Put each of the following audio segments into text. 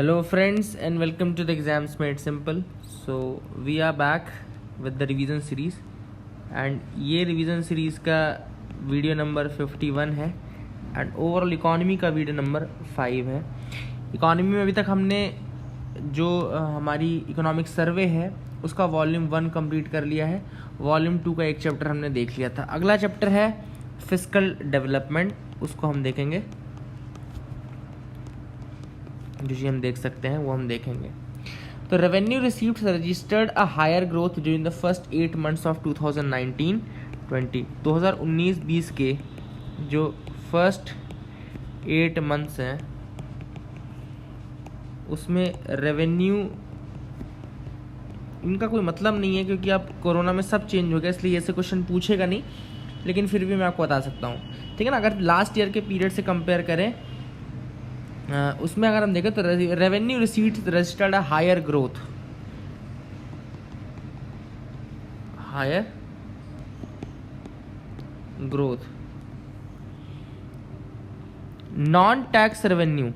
Hello friends and welcome to the Exams Made Simple. So we are back with the revision series and ये revision series का video number 51 है and overall economy का video number 5 है। Economy में अभी तक हमने जो हमारी इकोनॉमिक सर्वे है उसका वॉल्यूम 1 कंप्लीट कर लिया है। वॉल्यूम 2 का एक चैप्टर हमने देख लिया था। अगला चैप्टर है फिस्कल डेवलपमेंट, उसको हम देखेंगे। जो चीज़ हम देख सकते हैं वो हम देखेंगे। तो revenue receipts registered a higher growth during the first 8 months of 2019-20 2019-20 के जो फर्स्ट 8 मंथ्स हैं उसमें रेवेन्यू इनका कोई मतलब नहीं है, क्योंकि अब कोरोना में सब चेंज हो गया, इसलिए ऐसे क्वेश्चन पूछेगा नहीं, लेकिन फिर भी मैं आपको बता सकता हूँ, ठीक है ना। अगर लास्ट ईयर के पीरियड से कंपेयर करें उसमें अगर हम देखें तो revenue receipts registered a higher growth, non tax revenue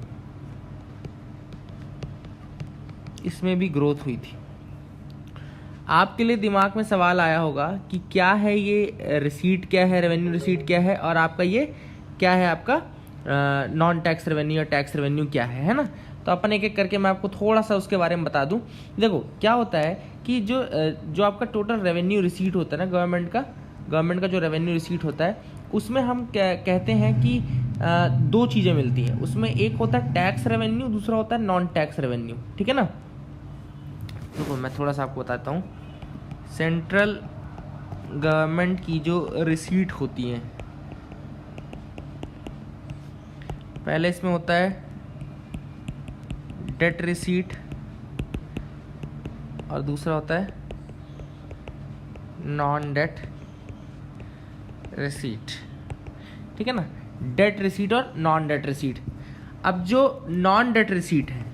इसमें भी ग्रोथ हुई थी। आपके लिए दिमाग में सवाल आया होगा कि क्या है ये रिसीट, क्या है रेवेन्यू रिसीट, क्या है, और आपका ये क्या है, आपका नॉन टैक्स रेवेन्यू या टैक्स रेवेन्यू क्या है ना। तो अपन एक एक करके मैं आपको थोड़ा सा उसके बारे में बता दूं। देखो क्या होता है कि जो आपका टोटल रेवेन्यू रिसीट होता है ना, गवर्नमेंट का जो रेवेन्यू रिसीट होता है उसमें हम कहते हैं कि दो चीज़ें मिलती हैं उसमें। एक होता है टैक्स रेवेन्यू, दूसरा होता है नॉन टैक्स रेवेन्यू, ठीक है ना। देखो मैं थोड़ा सा आपको बताता हूँ। सेंट्रल गवर्नमेंट की जो रिसीट होती हैं, पहले इसमें होता है डेट रिसीट और दूसरा होता है नॉन डेट रिसीट, ठीक है ना। डेट रिसीट और नॉन डेट रिसीट। अब जो नॉन डेट रिसीट है,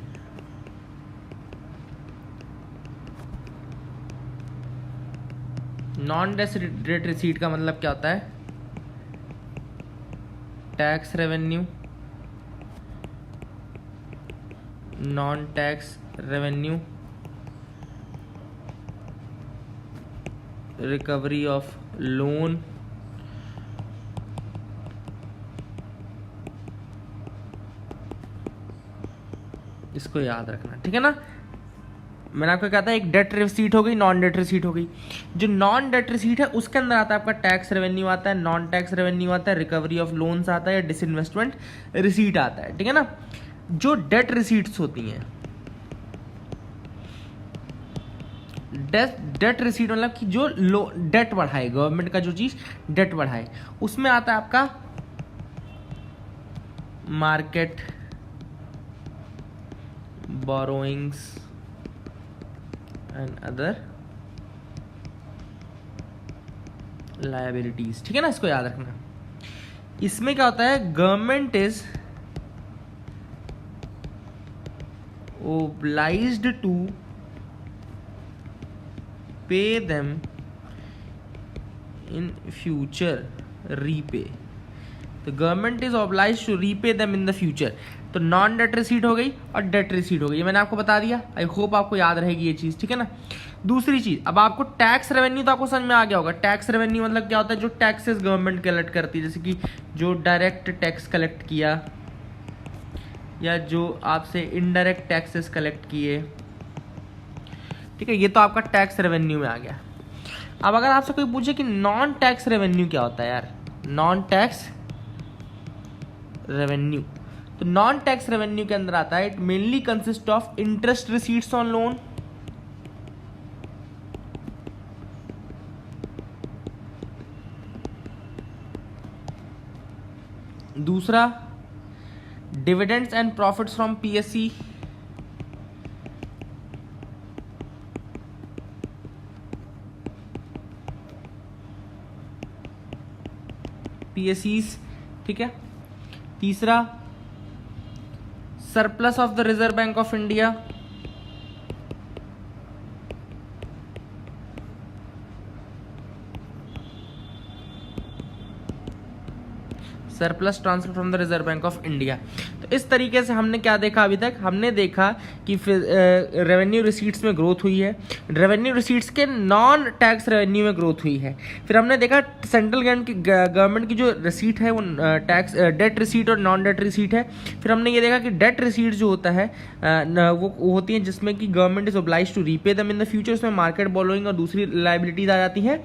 नॉन डेट रिसीट का मतलब क्या होता है, tax revenue, non tax revenue, recovery of loan, इसको याद रखना, ठीक है ना। मैंने आपको कहा था एक डेट रिसीट हो गई, नॉन डेट रिसीट हो गई। जो नॉन डेट रिसीट है उसके अंदर आता है आपका टैक्स रेवेन्यू आता है, नॉन टैक्स रेवेन्यू आता है, रिकवरी ऑफ लोन्स आता है या डिसइन्वेस्टमेंट रिसीट आता है, ठीक है ना। जो डेट रिसीट्स होती हैं, डेट रिसीट मतलब कि जो डेट बढ़ाए, गवर्नमेंट का जो चीज डेट बढ़ाए, उसमें आता है आपका market borrowings and other liabilities, ठीक है ना। इसको याद रखना। इसमें क्या होता है, government is obliged to pay them in future, repay। तो government is obliged to repay them in the future। तो नॉन डेट रिसीट हो गई और डेट रिसीट हो गई, ये मैंने आपको बता दिया। आई होप आपको याद रहेगी ये चीज, ठीक है ना। दूसरी चीज, अब आपको टैक्स रेवेन्यू तो आपको समझ में आ गया होगा। टैक्स रेवेन्यू मतलब क्या होता है, जो टैक्सेस गवर्नमेंट कलेक्ट करती है, जैसे कि जो डायरेक्ट टैक्स कलेक्ट किया या जो आपसे इनडायरेक्ट टैक्सेस कलेक्ट किए, ठीक है। ये तो आपका टैक्स रेवेन्यू में आ गया। अब अगर आपसे कोई पूछे कि नॉन टैक्स रेवेन्यू क्या होता है यार, नॉन टैक्स रेवेन्यू, तो नॉन टैक्स रेवेन्यू के अंदर आता है it mainly consist of interest receipts on loan, दूसरा dividends and profits from PSC, ठीक है। तीसरा surplus of the reserve bank of India, surplus transfer from the reserve bank of India. तो इस तरीके से हमने क्या देखा अभी तक, हमने देखा कि रेवेन्यू रिसीट्स में ग्रोथ हुई है, रेवेन्यू रिसीट्स के नॉन टैक्स रेवेन्यू में ग्रोथ हुई है। फिर हमने देखा सेंट्रल गवर्नमेंट की जो रिसीट है वो टैक्स डेट रिसीट और नॉन डेट रिसीट है। फिर हमने ये देखा कि डेट रिसीट जो होता है वो होती है जिसमें कि government is obliged to repay them in the future, उसमें मार्केट बोरोइंग और दूसरी लायबिलिटीज आ जाती हैं।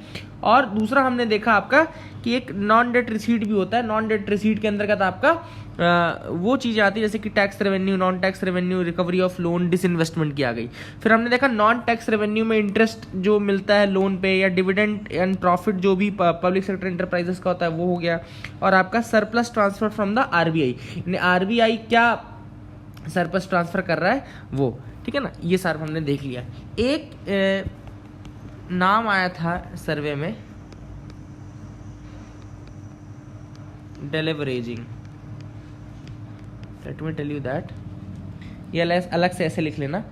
और दूसरा हमने देखा आपका कि एक नॉन डेट रिसीट भी होता है, नॉन डेट रिसीट के अंतर्गत आपका वो चीज़ आती है जैसे कि tax revenue, non tax revenue, recovery of loan, disinvestment की आ गई। फिर हमने देखा नॉन टैक्स रेवेन्यू में इंटरेस्ट जो मिलता है लोन पे, या डिविडेंड एंड प्रॉफिट जो भी पब्लिक सेक्टर इंटरप्राइजेस का होता है वो हो गया। और आपका surplus transfer from the RBI, यानी आरबीआई क्या सरप्लस ट्रांसफर कर रहा है वो, ठीक है ना। ये सारा हमने देख लिया। एक नाम आया था सर्वे में, deleveraging, let me tell you that, ये अलग से ऐसे लिख लेना।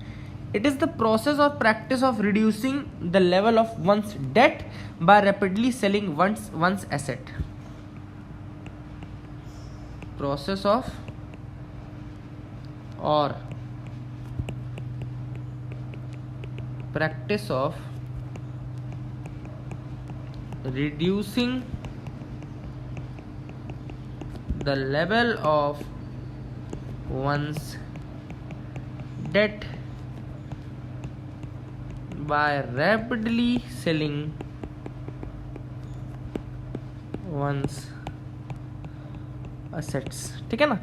इट इज द प्रोसेस और practice of reducing the level of one's debt by rapidly selling one's asset. Process of और practice of reducing the level of one's debt by rapidly selling one's assets, ठीक है ना।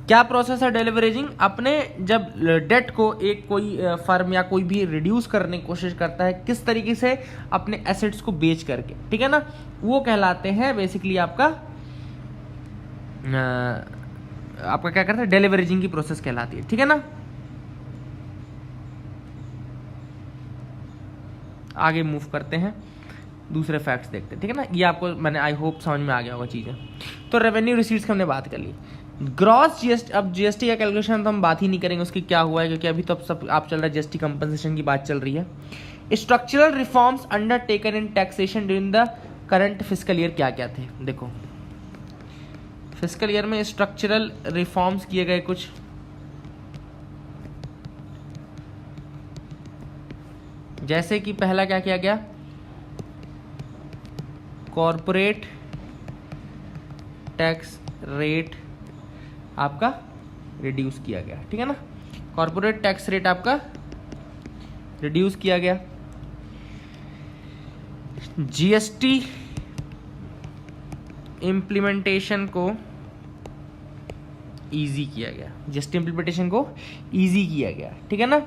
क्या process है डेलीवरेजिंग, अपने जब date को एक कोई फर्म या कोई भी रिड्यूस करने की कोशिश करता है किस तरीके से, अपने एसेट्स को बेच करके, ठीक है ना, वो कहलाते हैं बेसिकली आपका क्या करता है, डेलीवरेजिंग की प्रोसेस कहलाती है, ठीक है ना। आगे मूव करते हैं, दूसरे फैक्ट्स देखते हैं, ठीक है ना। ये आपको मैंने आई होप समझ में आ गया होगा चीज़ें। तो रेवेन्यू रिसीट्स की हमने बात कर ली। ग्रॉस जीएसटी, अब जीएसटी का कैलकुलेशन तो हम बात ही नहीं करेंगे उसकी क्या हुआ है, क्योंकि अभी तो सब आप चल रहा है जीएसटी कंपनसेशन की बात चल रही है। Structural reforms undertaken in taxation during the current fiscal year क्या क्या थे, देखो फिस्कल ईयर में स्ट्रक्चरल रिफॉर्म्स किए गए कुछ, जैसे कि पहला क्या किया गया, कॉर्पोरेट टैक्स रेट आपका रिड्यूस किया गया, ठीक है ना। कॉर्पोरेट टैक्स रेट आपका रिड्यूस किया गया। जीएसटी इम्प्लीमेंटेशन को इजी किया गया, जीएसटी इम्प्लीमेंटेशन को इजी किया गया, ठीक है ना।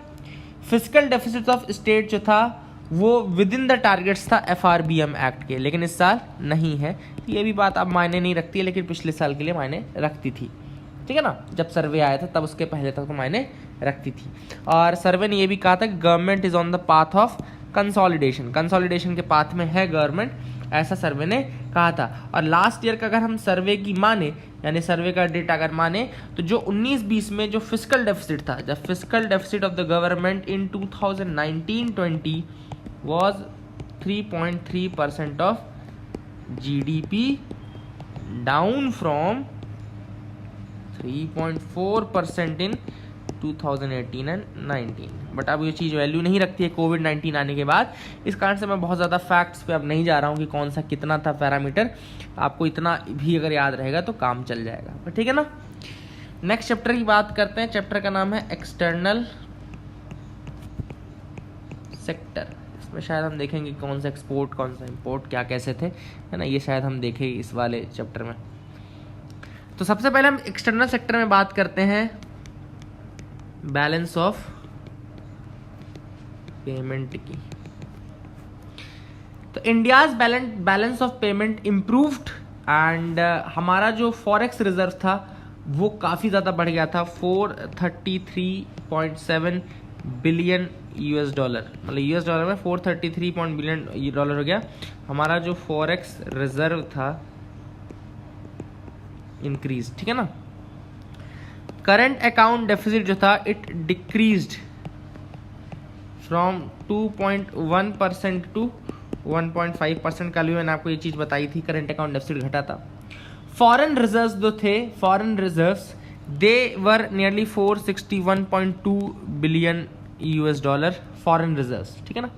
फिस्कल डेफिसिट ऑफ स्टेट जो था वो विद इन द टारगेट्स था एफआरबीएम एक्ट के, लेकिन इस साल नहीं है। ये भी बात अब मायने नहीं रखती है, लेकिन पिछले साल के लिए मायने रखती थी, ठीक है ना। जब सर्वे आया था तब उसके पहले तक तो मायने रखती थी। और सर्वे ने ये भी कहा था कि government is on the path of consolidation, consolidation के पाथ में है गवर्नमेंट, ऐसा सर्वे ने कहा था। और लास्ट ईयर का अगर हम सर्वे की माने, यानी सर्वे का डेटा अगर माने, तो जो 19-20 में जो फिस्कल डेफिसिट था, जब fiscal deficit of the government in 2019-20 was 3.3% of GDP, down from 3.4% in 2018 and 19। But अब ये चीज़ वैल्यू नहीं रखती है कोविड-19 आने के बाद, इस कारण से मैं बहुत ज़्यादा फैक्ट्स पे अब नहीं जा रहा हूँ कि कौन सा कितना था पैरामीटर। आपको इतना भी अगर याद रहेगा तो काम चल जाएगा, ठीक है ना। नेक्स्ट चैप्टर की बात करते हैं। चैप्टर का नाम है एक्सटर्नल सेक्टर। इसमें शायद हम देखेंगे कौन सा एक्सपोर्ट, कौन सा इंपोर्ट, क्या कैसे थे, है ना। ये शायद हम देखें इस वाले चैप्टर में। तो सबसे पहले हम एक्सटर्नल सेक्टर में बात करते हैं बैलेंस ऑफ पेमेंट की। तो India's balance of payment improved and हमारा जो फॉरेक्स रिजर्व था वो काफ़ी ज़्यादा बढ़ गया था, 433.7 बिलियन यूएस डॉलर, मतलब यूएस डॉलर में 433 बिलियन डॉलर हो गया। हमारा जो फॉरेक्स रिजर्व था इंक्रीज, ठीक है ना। करंट अकाउंट डेफिसिट जो था इट डिक्रीज्ड फ्रॉम 2.1% टू 1.5%। कल भी मैंने आपको ये चीज़ बताई थी, करंट अकाउंट डेफिसिट घटा था। फॉरेन रिजर्व्स जो थे, foreign reserves they were nearly 461.2 billion US dollar foreign reserves, ठीक है ना।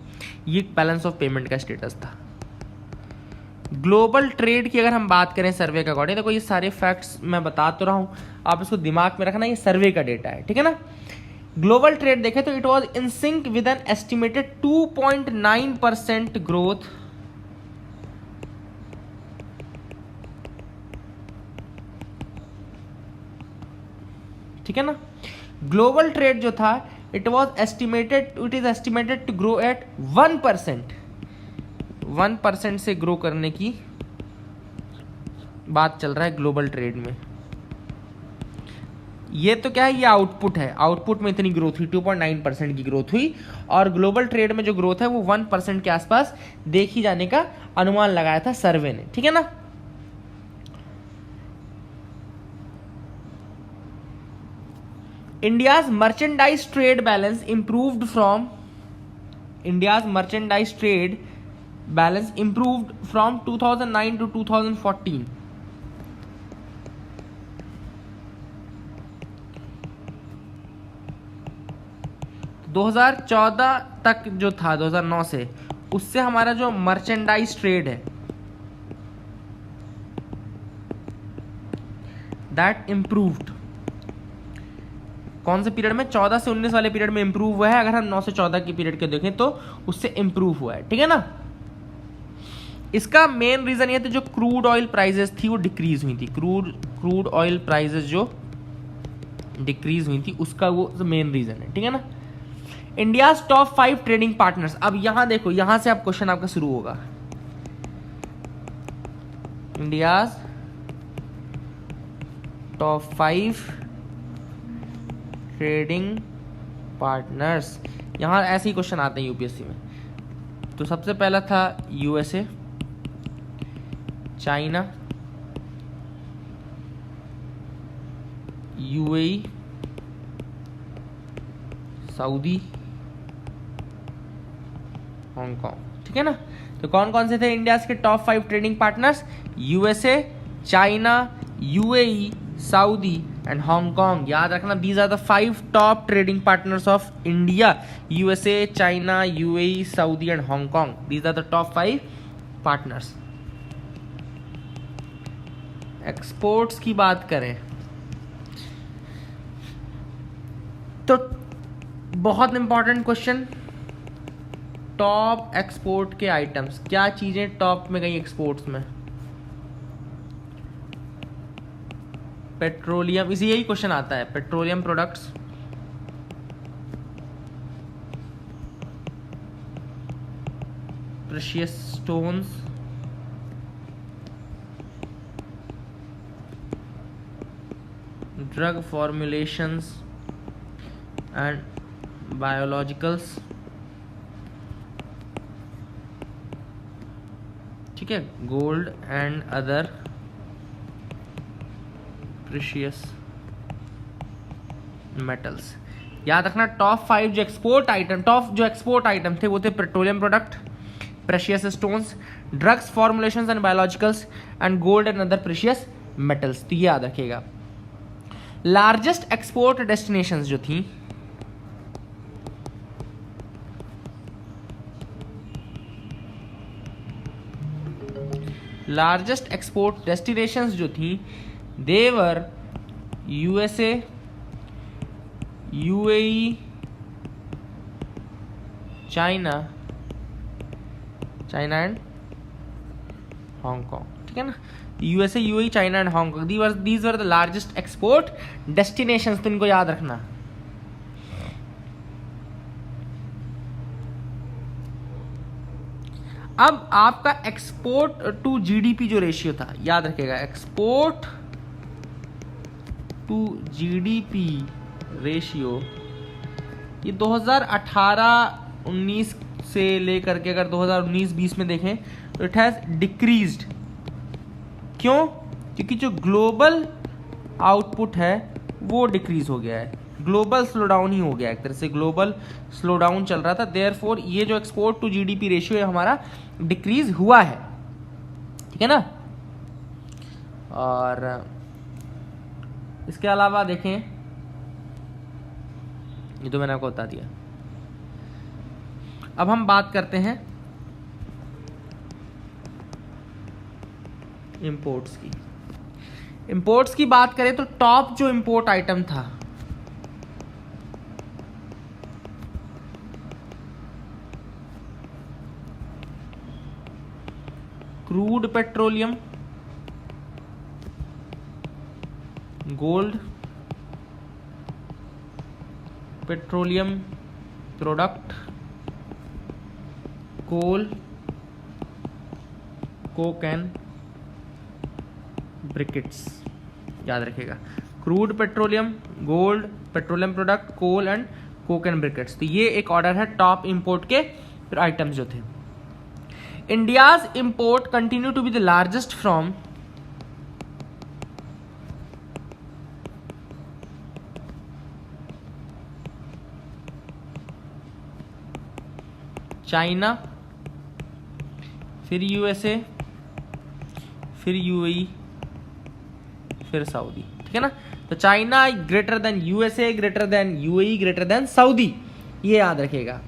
ये बैलेंस ऑफ पेमेंट का स्टेटस था। ग्लोबल ट्रेड की अगर हम बात करें सर्वे के अकॉर्डिंग, देखो ये सारे फैक्ट्स मैं बता तो रहा हूं, आप इसको दिमाग में रखना, ये सर्वे का डेटा है, ठीक है ना। ग्लोबल ट्रेड देखें तो it was in sync with an estimated 2.9% growth ठीक है ना। ग्लोबल ट्रेड जो था it is estimated to grow at 1% से ग्रो करने की बात चल रहा है ग्लोबल ट्रेड में। ये तो क्या है, ये आउटपुट है, आउटपुट में इतनी ग्रोथ हुई, 2.9% की ग्रोथ हुई, और ग्लोबल ट्रेड में जो ग्रोथ है वो 1% के आसपास देखी जाने का अनुमान लगाया था सर्वे ने, ठीक है ना। India's merchandise trade balance improved from 2009 to 2014. तो 2014 तक जो था, 2009 से, उससे हमारा जो मर्चेंडाइज ट्रेड है दैट इम्प्रूव्ड। कौन से पीरियड में? 14 से 19 वाले पीरियड में इंप्रूव हुआ है। अगर हम 9 से 14 के पीरियड के देखें तो उससे इंप्रूव हुआ है, ठीक है ना। इसका मेन रीजन ये था जो क्रूड ऑयल प्राइसेस थी वो डिक्रीज हुई थी, क्रूड ऑयल प्राइसेस जो डिक्रीज हुई थी उसका वो मेन रीजन है, ठीक है ना। India's top 5 trading partners. अब यहां देखो, यहां से अब क्वेश्चन आपका शुरू होगा। इंडियाज टॉप 5 ट्रेडिंग पार्टनर्स, यहां ऐसे ही क्वेश्चन आते हैं यूपीएससी में। तो सबसे पहला था USA, China, UAE, Saudi, Hong Kong, ठीक है ना। तो कौन कौन से थे इंडिया के top 5 trading partners? USA, China, UAE, Saudi and Hong Kong. याद रखना, these are the 5 top trading partners of India. USA, China, UAE, Saudi and Hong Kong, these are the top 5 partners. Exports की बात करें तो बहुत इंपॉर्टेंट क्वेश्चन, टॉप एक्सपोर्ट के items, क्या चीजें टॉप में गई एक्सपोर्ट्स में? पेट्रोलियम, इसी यही क्वेश्चन आता है, petroleum products, precious stones, drug formulations and biologicals, ठीक है, gold and other precious metals. याद रखना, टॉप 5 जो एक्सपोर्ट आइटम थे वो थे petroleum product, precious stones, drugs formulations and biologicals and gold and other precious metals. तो ये याद रखिएगा। लार्जेस्ट एक्सपोर्ट डेस्टिनेशंस जो थी, लार्जेस्ट एक्सपोर्ट डेस्टिनेशंस जो थी they were USA, UAE, China and Hong Kong, ठीक है ना। USA, UAE, China and Hong Kong, these were the largest export destinations. तो इनको याद रखना। अब आपका एक्सपोर्ट टू जीडीपी जो रेशियो था, याद रखिएगा, एक्सपोर्ट टू जीडीपी रेशियो ये 2018-19 से लेकर के अगर 2019-20 में देखें तो इट हैज डिक्रीज्ड। क्यों? क्योंकि जो ग्लोबल आउटपुट है वो डिक्रीज हो गया है, ग्लोबल स्लोडाउन ही हो गया, एक तरह से ग्लोबल स्लोडाउन चल रहा था। देयरफॉर ये जो एक्सपोर्ट टू जीडीपी रेशियो है हमारा डिक्रीज हुआ है, ठीक है ना। और इसके अलावा देखें, ये तो मैंने आपको बता दिया। अब हम बात करते हैं इंपोर्ट्स की। इंपोर्ट्स की बात करें तो टॉप जो इंपोर्ट आइटम था crude petroleum, gold, petroleum product, coal, coke and briquettes. याद रखिएगा, crude petroleum, gold, petroleum product, coal and coke and briquettes. तो ये एक ऑर्डर है टॉप इंपोर्ट के आइटम्स जो थे। India's import continue to be the largest from China, फिर यूएसए, फिर यूएई, फिर सऊदी। ठीक है ना। तो China greater than USA, greater than UAE, greater than Saudi, ये याद रखिएगा।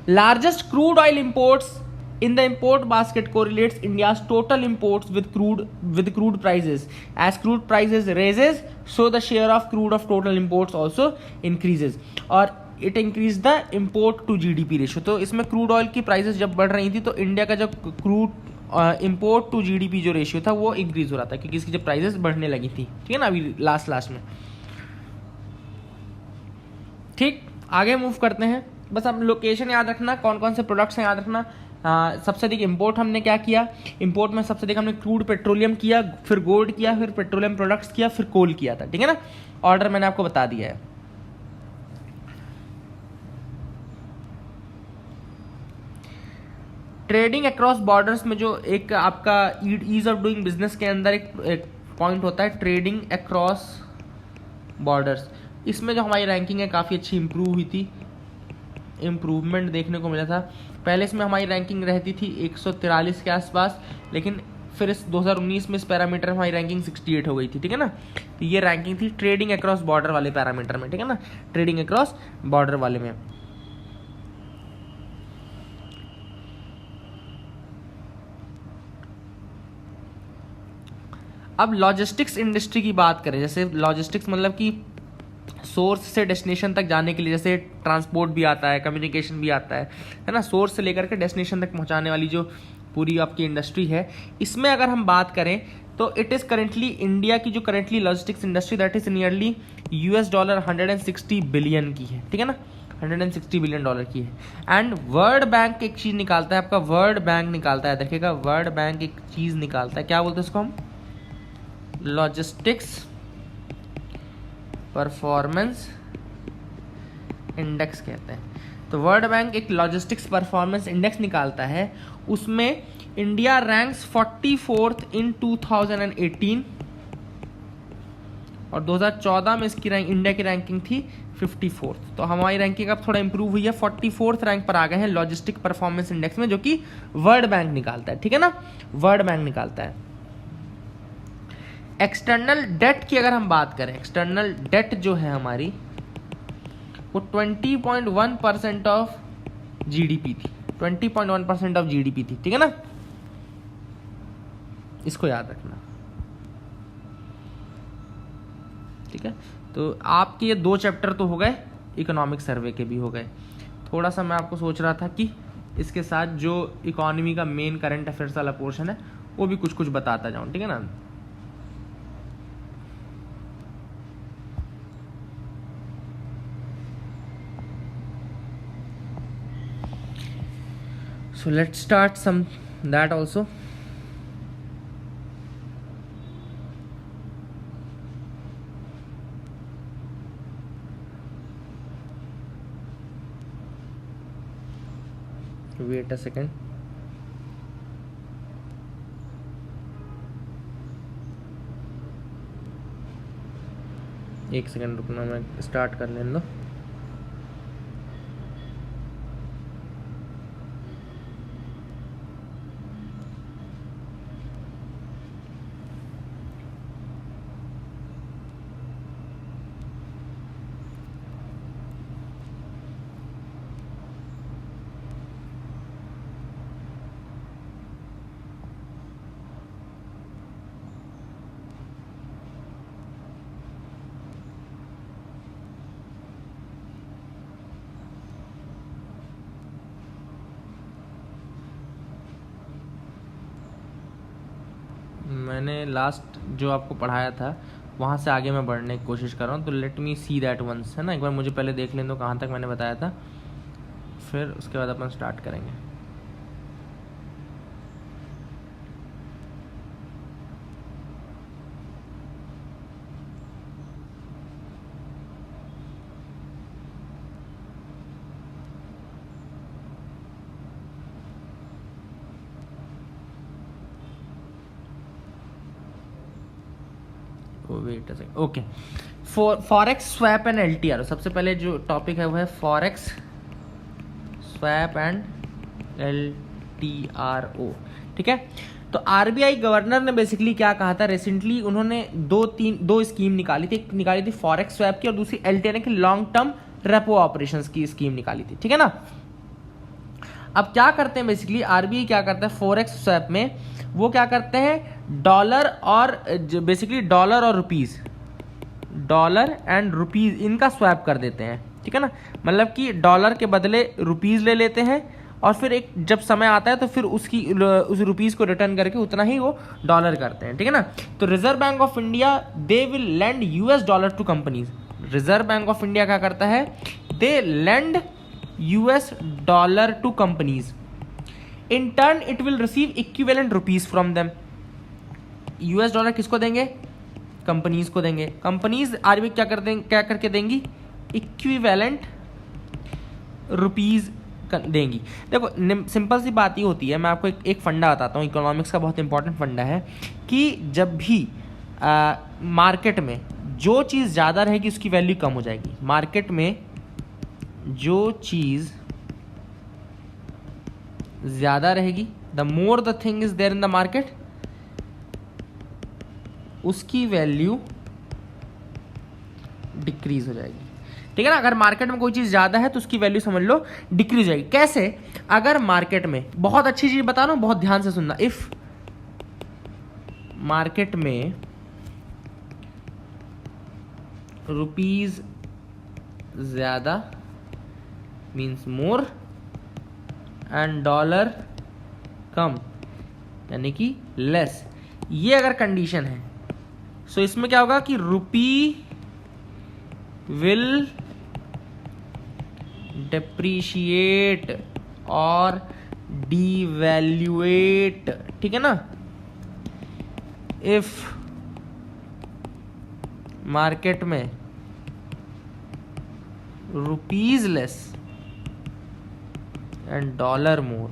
Largest crude oil imports in the import basket correlates India's total imports with crude prices. As crude prices raises, so the share of crude of total imports also increases, और it increase the import to GDP ratio। तो इसमें crude oil की prices जब बढ़ रही थी तो India का जो क्रूड इंपोर्ट टू जीडीपी जो रेशियो था वो इंक्रीज हो रहा था, क्योंकि इसकी जब प्राइसेस बढ़ने लगी थी। ठीक है ना, अभी लास्ट में। ठीक, आगे मूव करते हैं। बस अब लोकेशन याद रखना, कौन कौन से प्रोडक्ट्स हैं याद रखना। सबसे अधिक इंपोर्ट हमने क्या किया, इंपोर्ट में सबसे अधिक हमने क्रूड पेट्रोलियम किया, फिर गोल्ड किया, फिर पेट्रोलियम प्रोडक्ट्स किया, फिर कोल किया था। ठीक है ना, ऑर्डर मैंने आपको बता दिया है। ट्रेडिंग अक्रॉस बॉर्डर्स में जो एक आपका ईज ऑफ डूइंग बिजनेस के अंदर एक पॉइंट होता है ट्रेडिंग अक्रॉस बॉर्डर्स। इसमें जो हमारी रैंकिंग है काफ़ी अच्छी इंप्रूव हुई थी, इम्प्रूवमेंट देखने को मिला था। पहले इसमें हमारी रैंकिंग रहती थी 143 के आसपास, लेकिन फिर इस 2019 में इस पैरामीटर में हमारी रैंकिंग 68 हो गई थी। ठीक है ना, तो ये रैंकिंग थी ट्रेडिंग अक्रॉस बॉर्डर वाले पैरामीटर में। ठीक है ना, ट्रेडिंग अक्रॉस बॉर्डर वाले में। अब लॉजिस्टिक्स इंडस्ट्री की बात करें, जैसे लॉजिस्टिक्स मतलब कि सोर्स से डेस्टिनेशन तक जाने के लिए, जैसे ट्रांसपोर्ट भी आता है, कम्युनिकेशन भी आता है ना, सोर्स से लेकर के डेस्टिनेशन तक पहुंचाने वाली जो पूरी आपकी इंडस्ट्री है, इसमें अगर हम बात करें तो इट इज़ करेंटली इंडिया की जो currently logistics industry that is nearly $160 billion की है। ठीक है ना, $160 बिलियन की है। एंड वर्ल्ड बैंक एक चीज़ निकालता है, आपका वर्ल्ड बैंक निकालता है, देखिएगा वर्ल्ड बैंक एक चीज़ निकालता है, क्या बोलते हैं उसको हम, लॉजिस्टिक्स परफॉर्मेंस इंडेक्स कहते हैं। तो वर्ल्ड बैंक एक लॉजिस्टिक्स परफॉर्मेंस इंडेक्स निकालता है, उसमें इंडिया रैंक्स 44th इन 2018 और 2014 में इसकी इंडिया की रैंकिंग थी 54th। तो हमारी रैंकिंग अब थोड़ा इंप्रूव हुई है, 44th रैंक पर आ गए हैं लॉजिस्टिक परफॉर्मेंस इंडेक्स में, जो कि वर्ल्ड बैंक निकालता है। ठीक है ना, वर्ल्ड बैंक निकालता है। एक्सटर्नल डेट की अगर हम बात करें, एक्सटर्नल डेट जो है हमारी वो 20.1% ऑफ जीडीपी थी, 20.1% ऑफ जीडीपी थी। ठीक है ना, इसको याद रखना। ठीक है, तो आपके ये 2 चैप्टर तो हो गए, इकोनॉमिक सर्वे के भी हो गए। थोड़ा सा मैं आपको सोच रहा था कि इसके साथ जो इकोनॉमी का मेन करंट अफेयर्स वाला पोर्शन है वो भी कुछ कुछ बताता जाऊं। ठीक है ना, so let's start some that also. Wait a second. एक सेकंड रुकना, मैं स्टार्ट कर लेने दो। मैंने लास्ट जो आपको पढ़ाया था वहाँ से आगे मैं बढ़ने की कोशिश कर रहा हूँ, तो let me see that once, है ना। एक बार मुझे पहले देख लें तो कहाँ तक मैंने बताया था, फिर उसके बाद अपन स्टार्ट करेंगे। Wait a second, okay. Forex swap and LTR, सबसे पहले जो टॉपिक है वो है फॉरेक्स स्वैप एंड एलटीआरओ, ठीक है। तो आरबीआई गवर्नर ने बेसिकली क्या कहा था रिसेंटली, उन्होंने दो स्कीम निकाली थी फॉरेक्स स्वैप की और दूसरी एलटीआर की लॉन्ग टर्म रेपो ऑपरेशंस की स्कीम निकाली थी, ठीक है ना। अब क्या करते हैं बेसिकली आरबीआई क्या करता है फॉरेक्स स्वैप में, वो क्या करते हैं डॉलर और बेसिकली डॉलर और रुपीज, डॉलर एंड रुपीज इनका स्वैप कर देते हैं, ठीक है ना। मतलब कि डॉलर के बदले रुपीज ले लेते हैं और फिर एक जब समय आता है तो फिर उस रुपीज को रिटर्न करके उतना ही वो डॉलर करते हैं, ठीक है ना। तो Reserve bank of India they will lend US dollar to companies, Reserve bank of India क्या करता है, they lend US dollar to companies, in turn it will receive equivalent rupees from them. US dollar किसको देंगे, companies को देंगे, companies RBI क्या करके देंगी, इक्विवेलेंट रुपीज देंगी। देखो सिंपल सी बात ही होती है, मैं आपको एक फंडा बताता हूँ, इकोनॉमिक्स का बहुत इंपॉर्टेंट फंडा है कि जब भी मार्केट में जो चीज़ ज़्यादा रहेगी उसकी वैल्यू कम हो जाएगी। मार्केट में जो चीज़ ज़्यादा रहेगी, the more the thing is there in the market, उसकी वैल्यू डिक्रीज हो जाएगी, ठीक है ना। अगर मार्केट में कोई चीज ज्यादा है तो उसकी वैल्यू समझ लो डिक्रीज हो जाएगी। कैसे, अगर मार्केट में, बहुत अच्छी चीज बता रहा हूं, बहुत ध्यान से सुनना, इफ मार्केट में रुपीज ज्यादा मीन्स मोर एंड डॉलर कम यानी कि लेस, ये अगर कंडीशन है सो इसमें क्या होगा कि रुपी विल डेप्रीशिएट और डिवैल्यूएट, ठीक है ना। इफ मार्केट में rupees less and dollar more,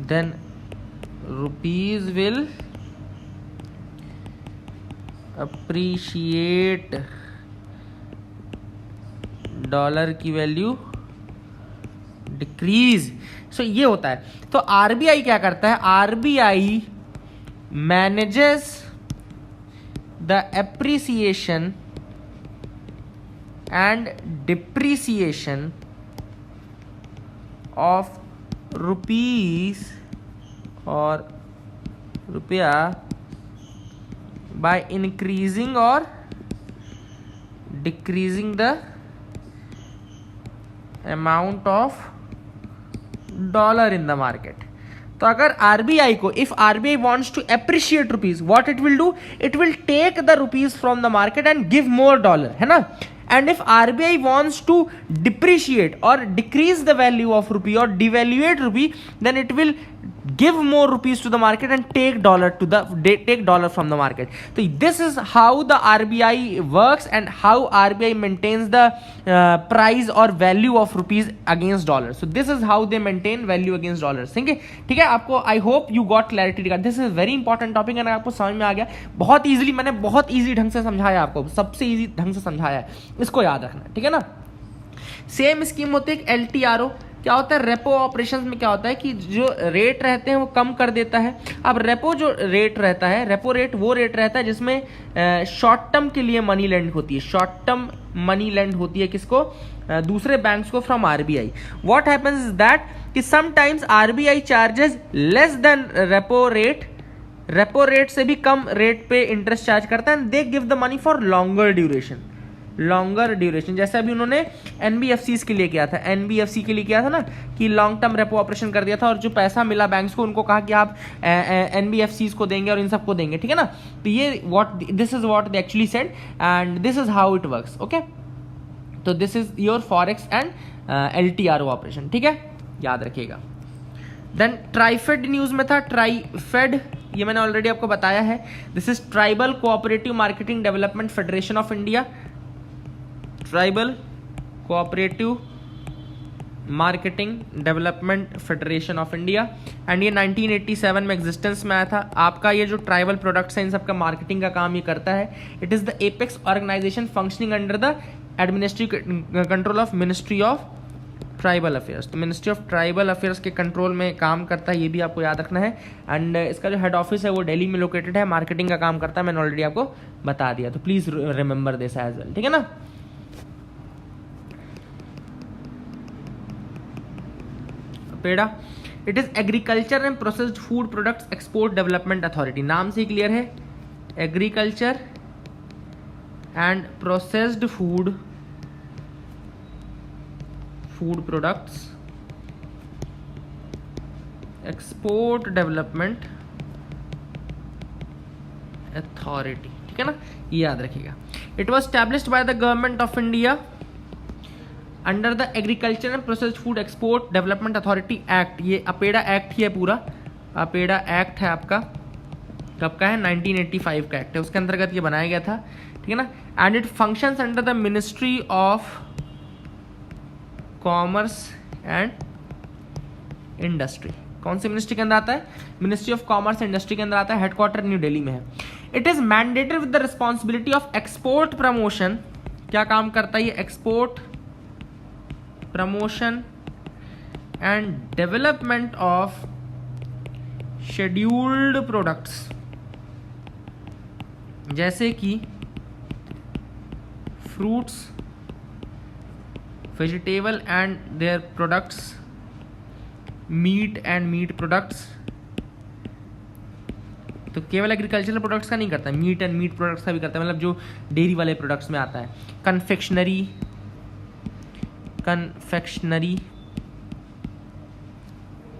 than rupees will appreciate, dollar की वैल्यू डिक्रीज। सो ये होता है। तो आरबीआई क्या करता है, RBI manages the appreciation and depreciation of rupees और रुपया by increasing or decreasing the amount of dollar in the market. तो अगर RBI को, if RBI wants to appreciate rupees, what it will do, it will take the rupees from the market and give more dollar, है ना। And if RBI wants to depreciate or decrease the value of rupee or devaluate rupee, then it will give more rupees to the market and take dollar from the market. So this is how the RBI works and how RBI maintains the price or value of rupees against dollar. So this is how they maintain value against dollars. ठीक है, आपको I hope you got clarity regarding this is very important topic and आपको समझ में आ गया बहुत easily, मैंने बहुत इजी ढंग से समझाया, आपको सबसे इजी ढंग से समझाया है, इसको याद रखना, ठीक है ना। सेम स्कीम होती है एलटीआरओ। क्या होता है, रेपो ऑपरेशंस में क्या होता है कि जो रेट रहते हैं वो कम कर देता है। अब रेपो जो रेट रहता है, रेपो रेट वो रेट रहता है जिसमें शॉर्ट टर्म के लिए मनी लेंड होती है, शॉर्ट टर्म मनी लेंड होती है किसको, दूसरे बैंक्स को from RBI. What happens is that कि sometimes RBI charges less than repo rate, repo rate से भी कम रेट पे इंटरेस्ट चार्ज करता है, and they give the money for longer duration. Longer duration, जैसे अभी उन्होंने एनबीएफसीज के लिए किया था, एनबीएफसी के लिए किया था ना कि लॉन्ग टर्म रेपो ऑपरेशन कर दिया था, और जो पैसा मिला बैंक्स को उनको कहा कि आप एनबीएफसीज को देंगे और इन सबको देंगे, ठीक है ना। तो ये this is what they actually said and this is how it works, okay. तो this is your forex and LTRO operation, ठीक है, याद रखिएगा। देन ट्राइफेड न्यूज में था, ट्राइफेड ये मैंने ऑलरेडी आपको बताया है, this is tribal cooperative marketing development federation of India, tribal cooperative marketing development federation of India, and ये 1987 में एग्जिस्टेंस में आया था। आपका ये जो ट्राइबल प्रोडक्ट्स हैं इन सबका मार्केटिंग का काम ये करता है। It is the apex organisation functioning under the administrative control of ministry of tribal affairs. तो मिनिस्ट्री ऑफ ट्राइबल अफेयर्स के कंट्रोल में काम करता है, ये भी आपको याद रखना है। एंड इसका जो हेड ऑफिस है वो दिल्ली में लोकेटेड है, मार्केटिंग का काम करता है, मैंने ऑलरेडी आपको बता दिया, तो please remember this as well, ठीक है ना। APEDA, it is agriculture and processed food products export development authority, नाम से ही क्लियर है, agriculture and processed food products export development authority, ठीक है ना, ये याद रखिएगा। It was established by the government of India under the agriculture and processed food export development authority act, ये अपेडा एक्ट ही है पूरा, अपेडा एक्ट है आपका, कब का है, 1985 का एक्ट है, उसके अंतर्गत ये बनाया गया था, ठीक है ना। And it functions under the ministry of commerce and industry, कौन सी मिनिस्ट्री के अंदर आता है, ministry of commerce and industry के अंदर आता है, हेडक्वार्टर न्यू दिल्ली में है। It is mandated with the responsibility of export promotion, क्या काम करता है ये, export promotion and development of scheduled products, जैसे कि fruits, vegetable and their products, meat and meat products. तो केवल एग्रीकल्चरल प्रोडक्ट्स का नहीं करता है, मीट एंड मीट प्रोडक्ट्स का भी करता है, मतलब जो डेयरी वाले प्रोडक्ट्स में आता है। कन्फेक्शनरी,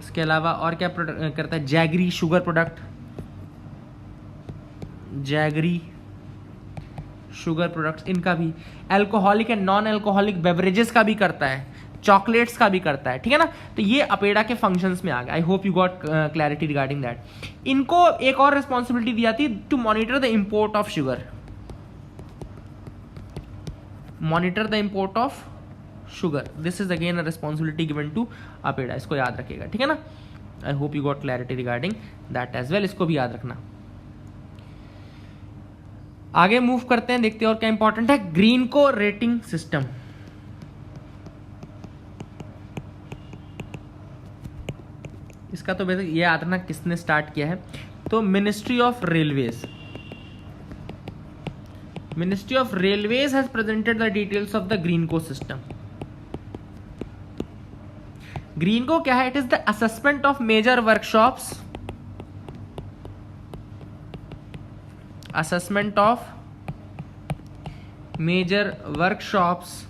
इसके अलावा और क्या प्रोडक्ट करता है, jaggery, sugar product, jaggery sugar products, इनका भी, alcoholic and non alcoholic beverages का भी करता है, चॉकलेट्स का भी करता है, ठीक है ना। तो ये अपेडा के फंक्शंस में आ गया। I hope you got clarity regarding that. इनको एक और रिस्पॉन्सिबिलिटी दी जाती है, to monitor the import of sugar, monitor the import of sugar, this is again a responsibility given to APEDA, इसको याद रखिएगा, ठीक है ना। I hope you got clarity regarding that as well, इसको भी याद रखना। आगे मूव करते हैं, देखते हैं और क्या इंपॉर्टेंट है। ग्रीन को रेटिंग सिस्टम, इसका तो बेसिक ये याद रखना किसने स्टार्ट किया है, तो ministry of railways, ministry of railways has presented the details of the GreenCo system. GreenCo क्या है, it is the assessment of major workshops, assessment of major workshops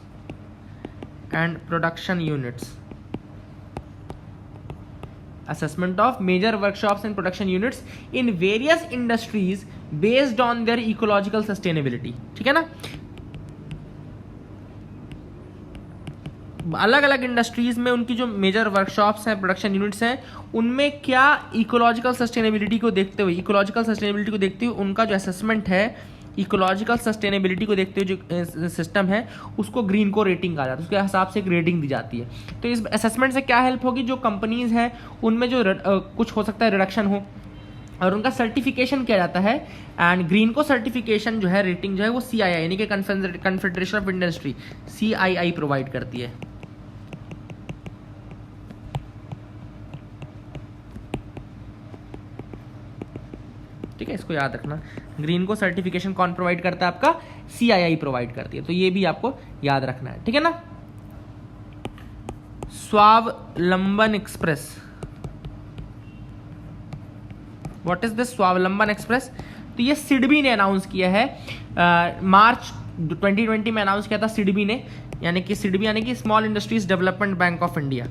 and production units, assessment of major workshops and production units in various industries based on their ecological sustainability, ठीक है ना। अलग अलग industries में उनकी जो मेजर वर्कशॉप्स हैं, production units हैं, उनमें क्या इकोलॉजिकल सस्टेनेबिलिटी को देखते हुए, इकोलॉजिकल सस्टेनेबिलिटी को देखते हुए उनका जो असेसमेंट है, इकोलॉजिकल सस्टेनेबिलिटी को देखते हुए जो सिस्टम है, उसको ग्रीन को रेटिंग कहा जाता है, उसके हिसाब से एक रेटिंग दी जाती है। तो इस असेसमेंट से क्या हेल्प होगी, जो कंपनीज हैं उनमें जो कुछ हो सकता है रिडक्शन हो, और उनका सर्टिफिकेशन किया जाता है। एंड ग्रीन को सर्टिफिकेशन जो है, रेटिंग जो है वो CII यानी कि confederation of industry, CII provide करती है। ठीक है, इसको याद रखना। ग्रीन को सर्टिफिकेशन कौन प्रोवाइड करता है, आपका CII प्रोवाइड करती है, तो ये भी आपको याद रखना है, ठीक है ना। स्वावलंबन एक्सप्रेस, व्हाट इज दिस स्वावलंबन एक्सप्रेस, तो ये सिडबी ने अनाउंस किया है मार्च 2020 में अनाउंस किया था सिडबी ने, यानी कि सिडबी यानी कि small industries development bank of India.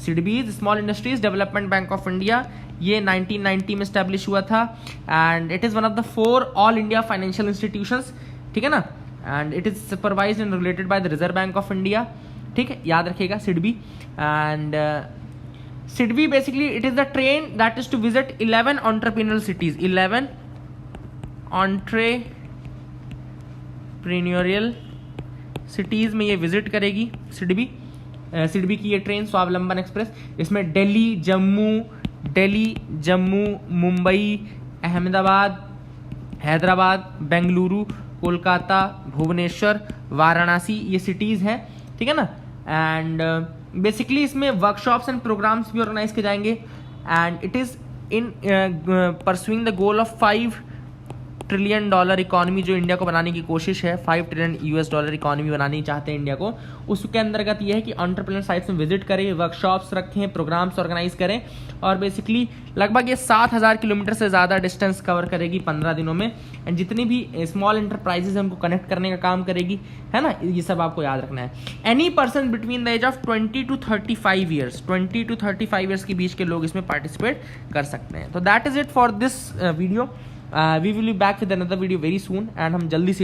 SIDBI small industries development bank of India, ये 1990 में स्टैब्लिश हुआ था and it is one of the 4 all India financial institutions, ठीक है ना, and it is supervised and regulated by the reserve bank of India, ठीक है, याद रखिएगा SIDBI. And SIDBI basically it is the train that is to visit 11 entrepreneurial cities, 11 entrepreneurial cities में ये visit करेगी सिडबी। सिडबी की ये ट्रेन स्वावलंबन एक्सप्रेस, इसमें दिल्ली, जम्मू, मुंबई, अहमदाबाद, हैदराबाद, बेंगलुरु, कोलकाता, भुवनेश्वर, वाराणसी ये सिटीज़ हैं, ठीक है ना। एंड बेसिकली इसमें वर्कशॉप्स एंड प्रोग्राम्स भी ऑर्गेनाइज किए जाएंगे and it is in pursuing the goal of $5 trillion economy जो इंडिया को बनाने की कोशिश है, $5 ट्रिलियन इकोनॉमी बनानी चाहते हैं इंडिया को। उसके अंतर्गत ये है कि एंटरप्रेन्योर साइट्स में विजिट करें, वर्कशॉप्स रखें, प्रोग्राम्स ऑर्गेनाइज करें और बेसिकली लगभग ये 7,000 किलोमीटर से ज़्यादा डिस्टेंस कवर करेगी 15 दिनों में एंड जितनी भी स्मॉल इंटरप्राइजेज हैं उनको कनेक्ट करने का काम करेगी, है ना, ये सब आपको याद रखना है। Any person between the age of 20 to 35 years, 20 to 35 years के बीच के लोग इसमें पार्टिसिपेट कर सकते हैं। तो that is it for this video. We will be back with another video very soon and हम जल्दी से